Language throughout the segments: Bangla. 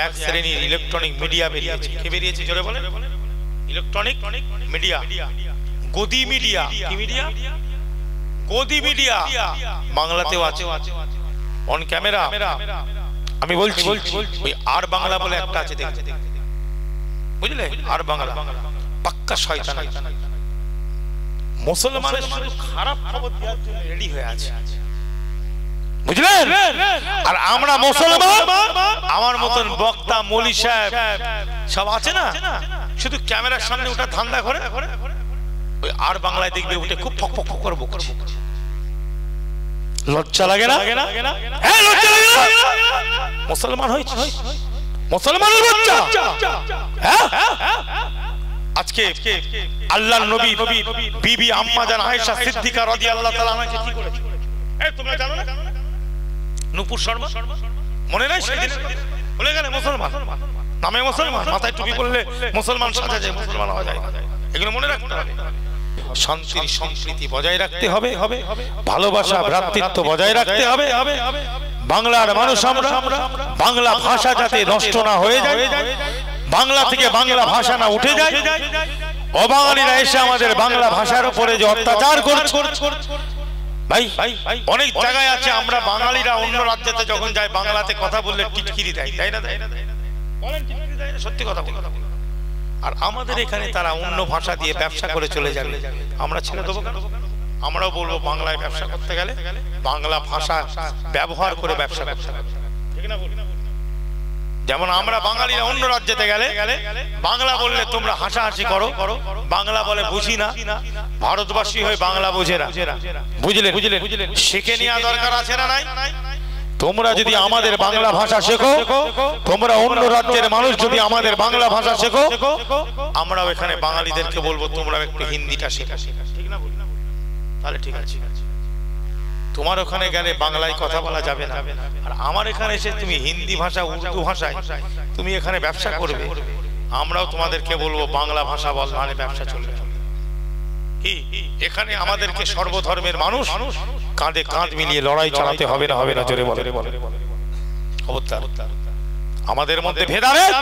এক শ্রেণীর ইলেকট্রনিক মিডিয়া বেরিয়েছে। কে বেরিয়েছে জোরে বলেন? ইলেকট্রনিক মিডিয়া, গদি মিডিয়া। কি মিডিয়া? গদি মিডিয়া। বাংলাতেও আছে অন ক্যামেরা। আমি বলছি ওই আর বাংলা বলে একটা আছে, দেখতে বুঝলে? আর বাংলা পাক্কা শয়তান। মুসলমানের শুধু খারাপ খবর দেওয়ার জন্য রেডি হয়ে আছে, বুঝলেন? আর আমরা মুসলমান, আমার মতন বক্তা মৌলী সাহেব সব আছে না, শুধু ক্যামেরার সামনে ওটা ধান্দা করে ওই আর বাংলায় দেখবে উঠে খুব ফক ফক করে বকছে। লজ্জা লাগে না? হ্যাঁ, লজ্জা লাগে না? মুসলমান হয়েছে, মুসলমানের বাচ্চা। হ্যাঁ, আজকে আল্লাহর নবী বিবি আম্মা জান আয়েশা সিদ্দিকা রাদিয়াল্লাহু তাআলা আনহা কি করেছে? এই তোমরা জানো না? নূপুর শর্মা মনে নাই? সেদিন বলে গেলে মুসলমান, নামে মুসলমান, মাথায় টুপি পরলে মুসলমান সাজা যায়, মুসলমান হওয়া যায়। এগুলো মনে রাখতে হবে। শান্তির সম্প্রীতি বজায় রাখতে হবে, ভালোবাসা ভ্রাতৃত্ব বজায় রাখতে হবে। বাংলার মানুষ আমরা, বাংলা ভাষা যাতে নষ্ট না হয়ে যায়, বাংলা থেকে বাংলা ভাষা না উঠে যায়, অবাঙালিরা এসে আমাদের বাংলা ভাষার উপরে যে অত্যাচার করছে। ভাই অনেক জায়গায় আছে আমরা বাঙালিরা অন্য রাজ্যতে যখন যায় বাংলাতে কথা বললে টিটকিরি দেয়, তাই না? বলেন টিটকিরি দেয় না? সত্যি কথা বলে। আর আমাদের এখানে তারা অন্য ভাষা দিয়ে ব্যবসা করে চলে যাবে, আমরা ছেড়ে দেবো কেন? আমরাও বলবো বাংলায় ব্যবসা করতে গেলে বাংলা ভাষা ব্যবহার করে ব্যবসা করতে হবে, ঠিক না? যেমন আমরা বাঙালিরা অন্য রাজ্যেতে গেলে বাংলা বললে তোমরা হাসাহাসি করো, বাংলা বলে বুঝি না, ভারতবাসী হয়ে বাংলা বোঝে না, বুঝলেন? শিখে নেওয়া দরকার আছে না নাই? তোমরা যদি আমাদের বাংলা ভাষা শেখো, তোমরা অন্য রাজ্যের মানুষ যদি আমাদের বাংলা ভাষা শেখো, আমরাও এখানে বাঙালিদেরকে বলবো তোমরা একটু হিন্দিটা শেখা, ঠিক না? তাহলে ঠিক আছে। তোমার ওখানে গেলে বাংলায় কথা বলা যাবে না, আর আমার এখানে এসে তুমি হিন্দি ভাষা উর্দু ভাষায় তুমি এখানে ব্যবসা করবে, আমরাও তোমাদেরকে বলবো বাংলা ভাষা বল, মানে ব্যবসা চলবে। কি এখানে আমাদেরকে সর্বধর্মের মানুষ কাঁধে কাঁধ মিলিয়ে লড়াই চালাতে হবে না? হবে না? জোরে বলে। আমাদের মধ্যে ভেদাভেদ,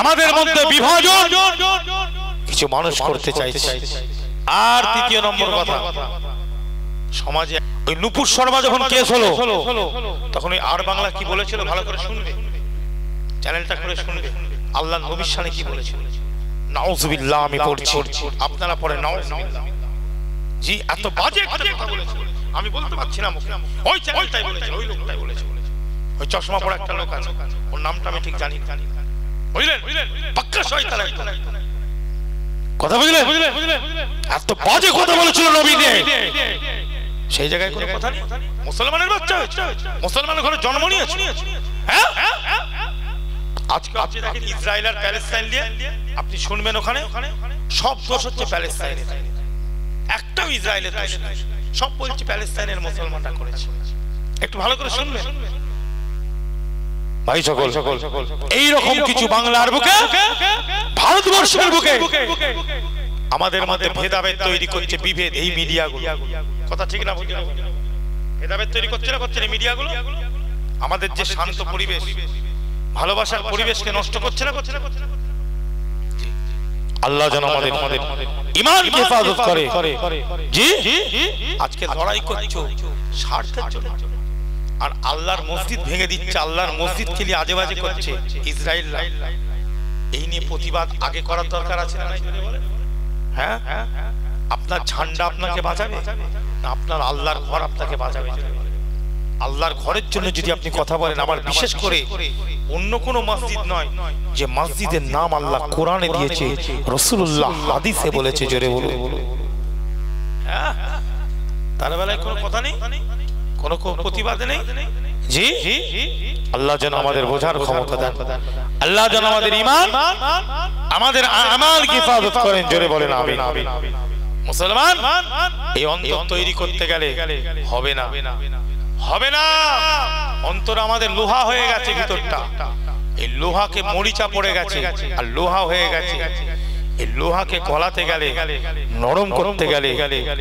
আমাদের মধ্যে বিভাজন কিছু মানুষ করতে চাইছে। আর তৃতীয় নম্বর কথা, সমাজে ওই নূপুর শর্মা যখন কেস হলো তখন ওই আর বাংলা কি বলেছিল ভালো করে শুনবে, চ্যানেলটা করে শুনবে। আল্লাহর নবীর শানে কি বলেছিল? নাউযুবিল্লাহ, আমি পড়ছি, আপনারা পড়ে নাউযুবিল্লাহ। জি, এত বাজে একটা কথা বলেছিল, আমি বলতে পারছি না মুখে। ওই চ্যানেলটাই বলেছিল, ওই লোকটাই বলেছিল। ওই চশমা পরা একটা লোক আছে, ওর নামটা আমি ঠিক জানি না, বুঝলেন? পাক্কা শয়তান একটা কথা, বুঝলেন? এত বাজে কথা বলেছিল নবী নিয়ে। সেই জায়গায় কোনো কথা নেই। মুসলমানের বাচ্চা, মুসলমানের ঘরে জন্ম নিয়েছে। হ্যাঁ, আজকে আপনি দেখেন ইসরায়েল আর প্যালেস্টাইন দিয়ে আপনি শুনবেন ওখানে সব দোষ হচ্ছে প্যালেস্টাইনের, একটাও ইসরায়েলের দোষ নেই। সব বলছে প্যালেস্টাইনের মুসলমানরা করেছে। একটু ভালো করে শুনবেন ভাই সকল। এইরকম কিছু বাংলার বুকে, ভারতবর্ষের বুকে আমাদের মধ্যে ভেদাভেদ তৈরি করছে, বিভেদ এই মিডিয়াগুলো। কথা ঠিক না? ভেদাভেদ তৈরি করছে না, করছে না মিডিয়াগুলো। আমাদের যে শান্ত পরিবেশ, ভালোবাসার পরিবেশকে নষ্ট করছে না, করছে না? আল্লাহ যেন আমাদের ঈমানকে হেফাজত করে। জি, আজকে লড়াই করছো স্বার্থের জন্য, আর আল্লাহর মসজিদ ভেঙে দিচ্ছে, আল্লাহর মসজিদ খেলি আজে বাজে করছে ইসরায়েল। এই নিয়ে প্রতিবাদ আগে করার দরকার আছে না? হ্যাঁ, আপনার ঝান্ডা আপনাকে বাঁচাবে না আপনার আল্লাহর ঘর আপনাকে বাঁচাবে? আল্লাহর ঘরের জন্য যদি আপনি কথা বলেন, আমার বিশেষ করে অন্য কোনো মসজিদ নয়, যে মসজিদের নাম আল্লাহ কোরআনে দিয়েছে, রাসূলুল্লাহ হাদিসে বলেছে, জোরে বলুন। তার বেলায় কোনো কথা নেই, কোনো প্রতিবাদ নেই। জি, আল্লাহ যেন আমাদের বোঝার ক্ষমতা দেন, আল্লাহ যেন আমাদের ঈমান, আমাদের আমালকে হেফাজত করেন, জোরে বলেন আমিন। মুসলমান এই অন্তর তৈরি করতে গেলে হবে না, হবে না। অন্তর আমাদের লোহা হয়ে গেছে, ভিতরটা এই লোহাকে মরিচা পড়ে গেছে আর লোহা হয়ে গেছে। এই লোহাকে গলাতে গেলে, নরম করতে গেলে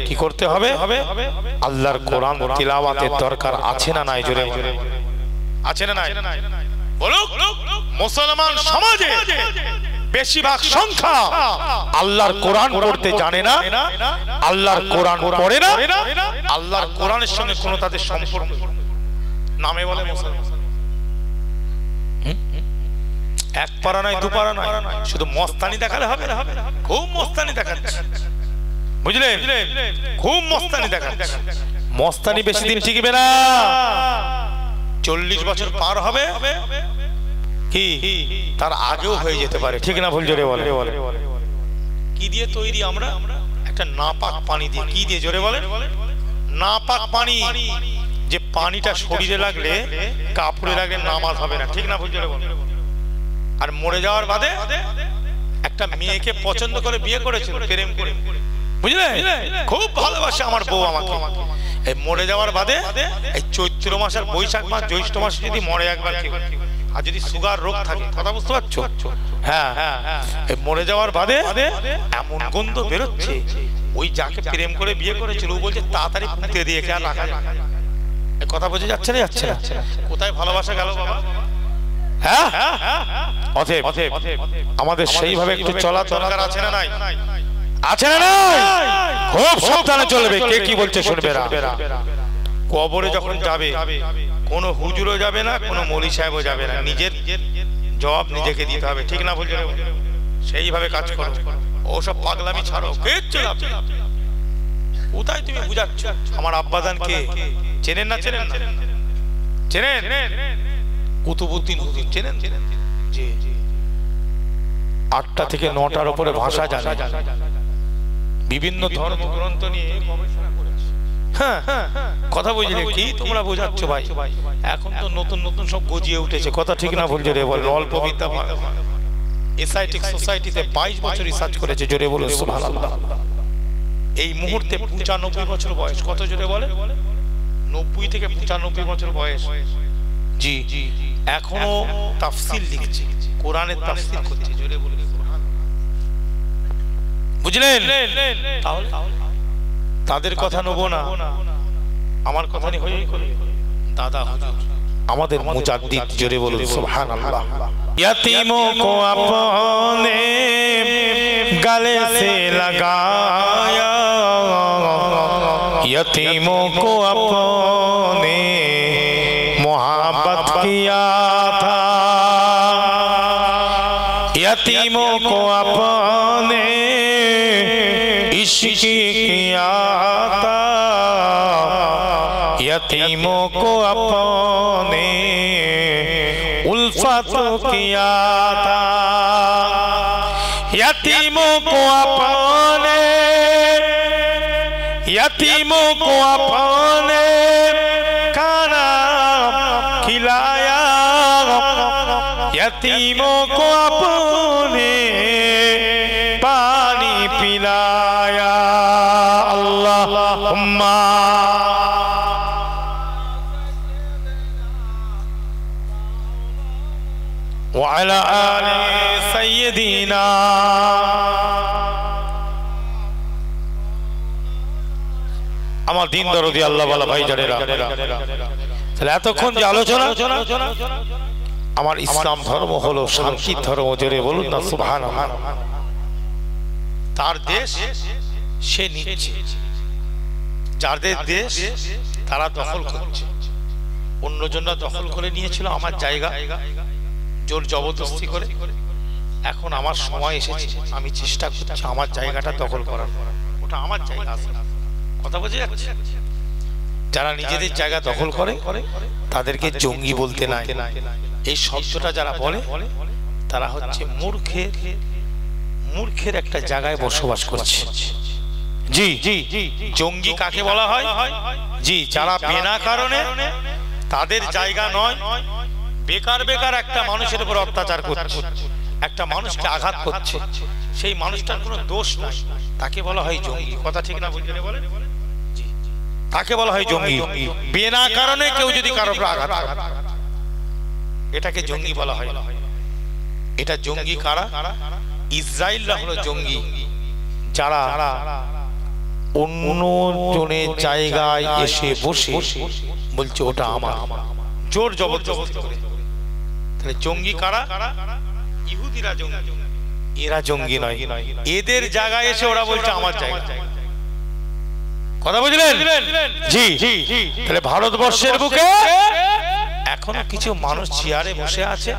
কি করতে হবে? আল্লাহর কোরআন তিলাওয়াতের দরকার আছে না নাই? জোরে আছে না নাই? বলুক। মুসলমান সমাজে বেশিরভাগ সংখ্যা আল্লাহর কোরআন পড়তে জানে না, আল্লাহর কোরআন পড়ে না, আল্লাহর কোরআনের সঙ্গে কোনো তাদের সম্পর্ক নামে বলে মুসলমান। এক পারা নয়, দু পারা নয়, শুধু মস্তানি দেখালে হবে না, খুব মস্তানি দেখাচ্ছে, বুঝলেন? খুব মস্তানি দেখাচ্ছে। মস্তানি বেশি দিন টিকবে না, 40 বছর পার হবে কি তার আগেও হয়ে যেতে পারে, ঠিক না ভুল? জোরে বলে। কি দিয়ে তৈরি আমরা? একটা নাপাক পানি দিয়ে। কি দিয়ে? জোরে বলে। নাপাক পানি, যে পানিটা শরীরে লাগলে কাপড়ে লাগলে নামাজ হবে না, ঠিক না ভুল? জোরে বলে। আর মরে যাওয়ার বাদে একটা মেয়েকে পছন্দ করে বিয়ে করেছিল, প্রেম করে, বুঝলে? খুব ভালোবাসে আমার বউ আমাকে। এই মরে যাওয়ার বাদে এই চৈত্র মাস আর বৈশাখ মাস জ্যৈষ্ঠ মাসে যদি মরে একবার কেউ, আর যদি সুগার রোগ থাকে, কথা বুঝতে পারছো? হ্যাঁ, এই মরে যাওয়ার বাদে এমন গন্ধ বেরোচ্ছে, ওই যাকে প্রেম করে বিয়ে করেছিল ও বলছে তাড়াতাড়ি পুঁতে দিয়ে কে আর রাখা যাবে। এই কথা বোঝা যাচ্ছে না? যাচ্ছে না? কোথায় ভালোবাসা গেল বাবা? হ্যাঁ, অতএব আমাদের সেইভাবে একটু চলা দরকার আছে না নাই? আছে না নাই? খুব সাবধানে চলবে। কে কি বলছে শুনবে না। কবরে যখন যাবে কোনো হুজুরও যাবে না, কোনো মৌলী সাহেবও যাবে না, নিজের জবাব নিজেকে দিতে হবে, ঠিক না? বলছে সেইভাবে কাজ করো, ওসব পাগলামি ছাড়ো, কিচ্ছু লাভ নেই। কোথায় তুমি বুঝাচ্ছ? আমার আব্বাজানকে চেনেন না? চেনেন না? চেনেন? কুতুবউদ্দিন হুজুর চেনেন? জি। 8টা থেকে 9টার উপরে ভাষা জানে, বিভিন্ন ধর্মগ্রন্থ নিয়ে গবেষণা করেছে। হ্যাঁ, কথা বুঝলে কি তোমরা বোঝাচ্ছ ভাই? এখন তো নতুন নতুন সব গজিয়ে উঠেছে, কথা ঠিক না ভুল? জোরে বল। অল্প বিদ্যা এসআইটিক সোসাইটিতে 22 বছর রিসার্চ করেছে, জোরে বলে সুবহানাল্লাহ। এই মুহূর্তে 95 বছর বয়স, কত জোরে বলে? 90 থেকে 95 বছর বয়স। জি, এখনো তাফসীর লিখছে, কোরআনের তাফসীর করছে, জোরে বলে বুঝলেন? তাহলে তাদের কথা নেব না, আমার কথা নিয়ে হয়ে গেল। দাদা হুজুর আমাদের মুজাদ্দিদ, জোরে বলুন সুবহানাল্লাহ। यतीमों को अपने गले से लगाया, यतीमों को अपने मोहब्बत किया था, यतीमों को अपने इश्क किया था, यतीमों को अपने उल्फत किया था, यतीमों को अपने, यतीमों को अपने खाना खिलाया, यतीमों को अपने पानी पिलाया। अल्लाहुम्मा وعلى آل سيدنا। আমার দিন দরদি আল্লাহ ওয়ালা ভাই জানেরা, তাহলে এতক্ষণ যে আলোচনা, আমার ইসলাম ধর্ম হলো শান্তির ধর্ম, জোরে বলুন না সুবহানাল্লাহ। তার দেশ সে নিচ্ছে, যাদের দেশ তারা দখল করছে, অন্যজনরা দখল করে নিয়েছিল আমার জায়গা জোর জবরদস্তি করে। এখন আমার সময় এসেছে, আমি চেষ্টা করছি আমার জায়গাটা দখল করার। ওটা আমার জায়গা, কথা বোঝা যাচ্ছে? যারা নিজেদের জায়গা দখল করে তাদেরকে জঙ্গি বলতে নাই। এই শব্দটা যারা বলে তারা হচ্ছে মূর্খের একটা জায়গায় বসবাস করছে। জি, জঙ্গি কাকে বলা হয়? জি, যারা বিনা কারণে তাদের জায়গা নয়, বেকার বেকার একটা মানুষের উপর অত্যাচার করছে, একটা মানুষকে আঘাত করছে, সেই মানুষটার কোনো দোষ নাই, তাকে বলা হয় জঙ্গি, কথা ঠিক না বুঝলে বলে? তাকে বলা হয় জঙ্গি। বিনা কারণে কেউ যদি কারোর উপর আঘাত করে এটাকে জঙ্গি বলা হয়। এটা জঙ্গি কারা? ইসরায়েলরা হলো জঙ্গি, যারা অন্য জনের জায়গায় এসে বসে বলছে ওটা আমার, জোর জবরদস্তি করে। তাহলে জঙ্গি কারা? ইহুদিরা জঙ্গি, এরা জঙ্গি নয়। এদের জায়গায় এসে ওরা বলছে আমার জায়গা। কথা বুঝলেন? জি। তাহলে ভারতবর্ষের বুকে এখনো কিছু মানুষ চেয়ারে বসে আছে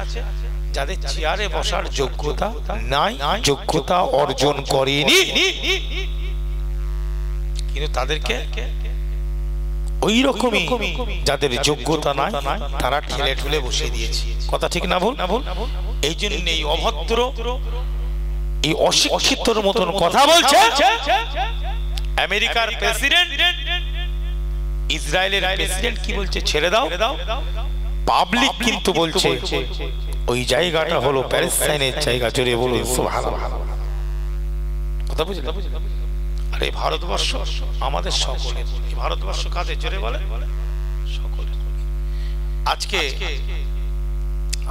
যাদের চেয়ারে বসার যোগ্যতা নাই, যোগ্যতা অর্জন করেনি, কিন্তু তাদেরকে ওই রকমই যাদের যোগ্যতা নাই তারা ঠেলে ঠেলে বসিয়ে দিয়েছে। কথা ঠিক না ভুল? এই জন্য এই অভদ্র, এই অশিক্ষিতর মতন কথা বলছে আমেরিকার প্রেসিডেন্ট, ইসরায়েলের প্রেসিডেন্ট কি বলছে? ছেড়ে দাও। পাবলিক কিন্তু বলছে ওই জায়গাটা হলো প্যালেস্টাইনের জায়গা। জোরে বলুন সুবহানাল্লাহ। কথা বুঝলেন? আরে ভারতবর্ষ আমাদের সকলের। এই ভারতবর্ষ কাদের? জোরে বলে সকলের।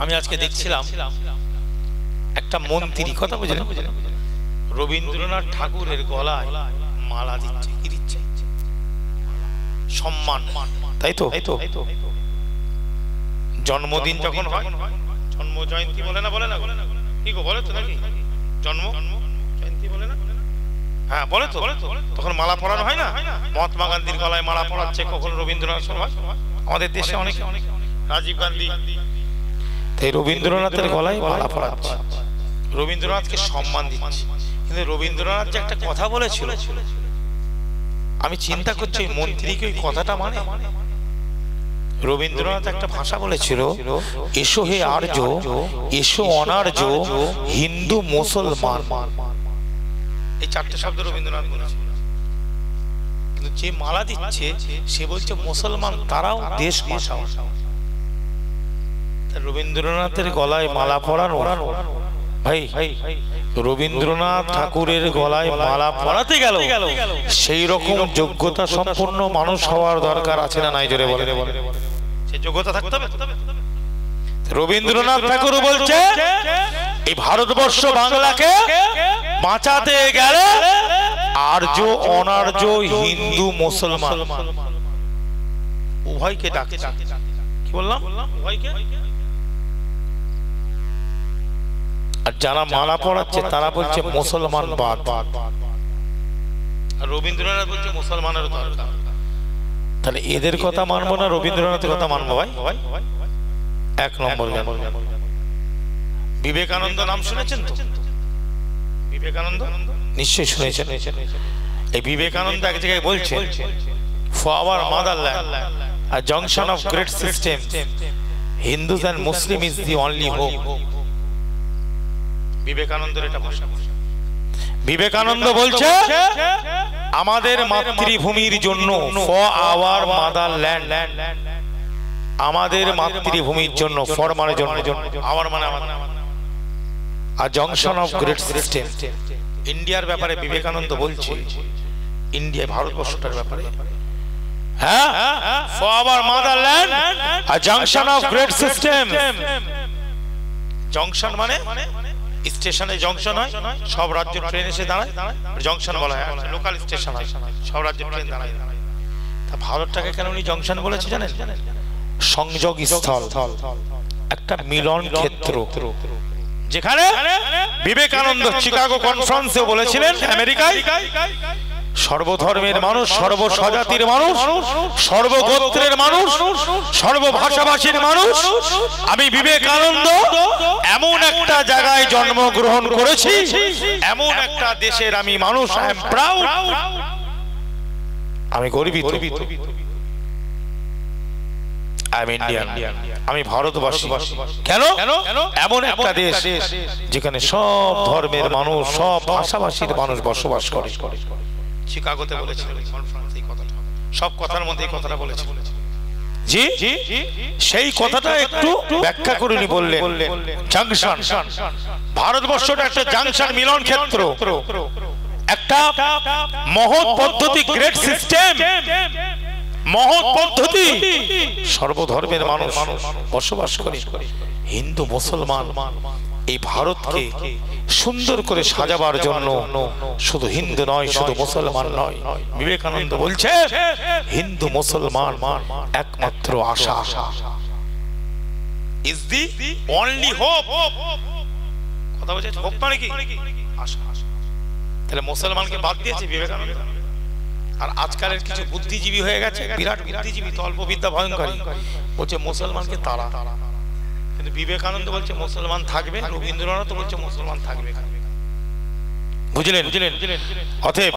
আমি আজকে দেখছিলাম একটা মন্ত্রী, কথা বুঝলেন, রবীন্দ্রনাথ ঠাকুরের গলায় মালা দিচ্ছে। কি দিচ্ছে? সম্মান, তাই তো? জন্মদিন যখন হয়, জন্ম জয়ন্তী বলে না কি গো, বলে তো নাকি? জন্ম জয়ন্তী বলে না? হ্যাঁ বলে তো। তখন মালা পরানো হয় না? মহাত্মা গান্ধীর গলায় মালা পরাচ্ছে, কখন রবীন্দ্রনাথ সভা, আমাদের দেশে অনেক, রাজীব গান্ধী, তাই রবীন্দ্রনাথের গলায় মালা পরাচ্ছে, রবীন্দ্রনাথকে সম্মান দিচ্ছে। কিন্তু রবীন্দ্রনাথ যে একটা কথা বলেছিল, আমি চিন্তা করছি ওই মন্ত্রীকে ওই কথাটা মানে। রবীন্দ্রনাথ একটা ভাষা বলেছিল, এসো হে আর্য, এসো অনার্য, হিন্দু মুসলমান। এই চারটে শব্দ রবীন্দ্রনাথ বলেছিল। কিন্তু যে মালা দিচ্ছে সে বলছে মুসলমান, তারাও দেশ বাঁচাও। রবীন্দ্রনাথের গলায় মালা পরানো, ভাই রবীন্দ্রনাথ ঠাকুরের গলায় মালা পরাতে গেল, সেই রকম যোগ্যতা সম্পন্ন মানুষ হওয়ার দরকার আছে না নাই? জোরে বলে। সেই যোগ্যতা থাকতে হবে। রবীন্দ্রনাথ ঠাকুর বলছে এই ভারতবর্ষ বাংলাকে বাঁচাতে গেলে আর্য অনার্য হিন্দু মুসলমান উভয়কে ডাকছে। কি বললাম? উভয়কে। আর যারা মালা পড়াচ্ছে তারা বলছে মুসলমান বাদ, আর রবীন্দ্রনাথ বলছে মুসলমানের দরকার। তাহলে এদের কথা মানবো না রবীন্দ্রনাথের কথা মানবো? ভাই এক নম্বর। বিবেকানন্দ নাম শুনেছেন তো? বিবেকানন্দ নিশ্চয়ই শুনেছেন। এই বিবেকানন্দ এক জায়গায় বলছে, for our motherland a junction of great system, Hindus and Muslim is the only hope. বিবেকানন্দের এটা ভাষা। বিবেকানন্দ বলছে আমাদের মাতৃভূমির জন্য, ফর আওয়ার মাদারল্যান্ড, আমাদের মাতৃভূমির জন্য, ফর মানে জন্য, আওয়ার মানে আমার, আর জংশন অফ গ্রেট সিস্টেম। ইন্ডিয়ার ব্যাপারে বিবেকানন্দ বলছে, ইন্ডিয়া ভারতবর্ষটার ব্যাপারে, হ্যাঁ, for our motherland a junction of great system. Junction মানে স্টেশনে জংশন হয়, সব রাজ্য ট্রেন এসে দাঁড়ায়, জংশন বলা হয়। লোকাল স্টেশন হয়, সব রাজ্য ট্রেন দাঁড়ায়। তা ভারতটাকে কেন উনি জংশন বলেছে জানেন? সংযোগ স্থল, একটা মিলন ক্ষেত্র, যেখানে বিবেকানন্দ চিকাগো কনফারেন্সে বলেছিলেন আমেরিকায়, সর্বধর্মের মানুষ, সর্বস্বজাতির মানুষ, সর্বগোত্রের মানুষ, সর্বভাষাভাষীর মানুষ, আমি বিবেকানন্দ এমন একটা জায়গায় জন্মগ্রহণ করেছি, এমন একটা দেশের আমি মানুষ, আই এম প্রাউড, আমি গর্বিত, আই এম ইন্ডিয়ান, আমি ভারতবাসী। কেন? এমন একটা দেশ যেখানে সব ধর্মের মানুষ, সব ভাষাভাষীর মানুষ বসবাস করে। চিকাগোতে বলেছিলেন কনফারেন্সে এই কথাটা, সব কথার মধ্যে এই কথাটা বলেছিলেন। জি, সেই কথাটা একটু ব্যাখ্যা করে উনি বললেন, জাংশন, ভারতবর্ষটা একটা জাংশন, মিলন ক্ষেত্র, একটা মহৎ পদ্ধতি, গ্রেট সিস্টেম, মহৎ পদ্ধতি, সর্বধর্মের মানুষ বসবাস করে। হিন্দু মুসলমান এই ভারতকে সুন্দর করে সাজাবার জন্য শুধু হিন্দু নয়, শুধু মুসলমান নয়, বিবেকানন্দ বলছে হিন্দু মুসলমান একমাত্র আশা। Is the only hope. কথা বলছে হোপ মানে কি? আশা। তাহলে মুসলমানকে বাদ দিয়েছে বিবেকানন্দ। আর আজকালের কিছু বুদ্ধিজীবী হয়ে গেছে, বিরাট বুদ্ধিজীবী, তল্পবিদ্যা ভয়ঙ্করী, বলছে মুসলমানকে তারা। কিন্তু বিবেকানন্দ বলছে মুসলমান থাকবে, রবীন্দ্রনাথ বলছে মুসলমান থাকবে। বুঝলেন? অতএব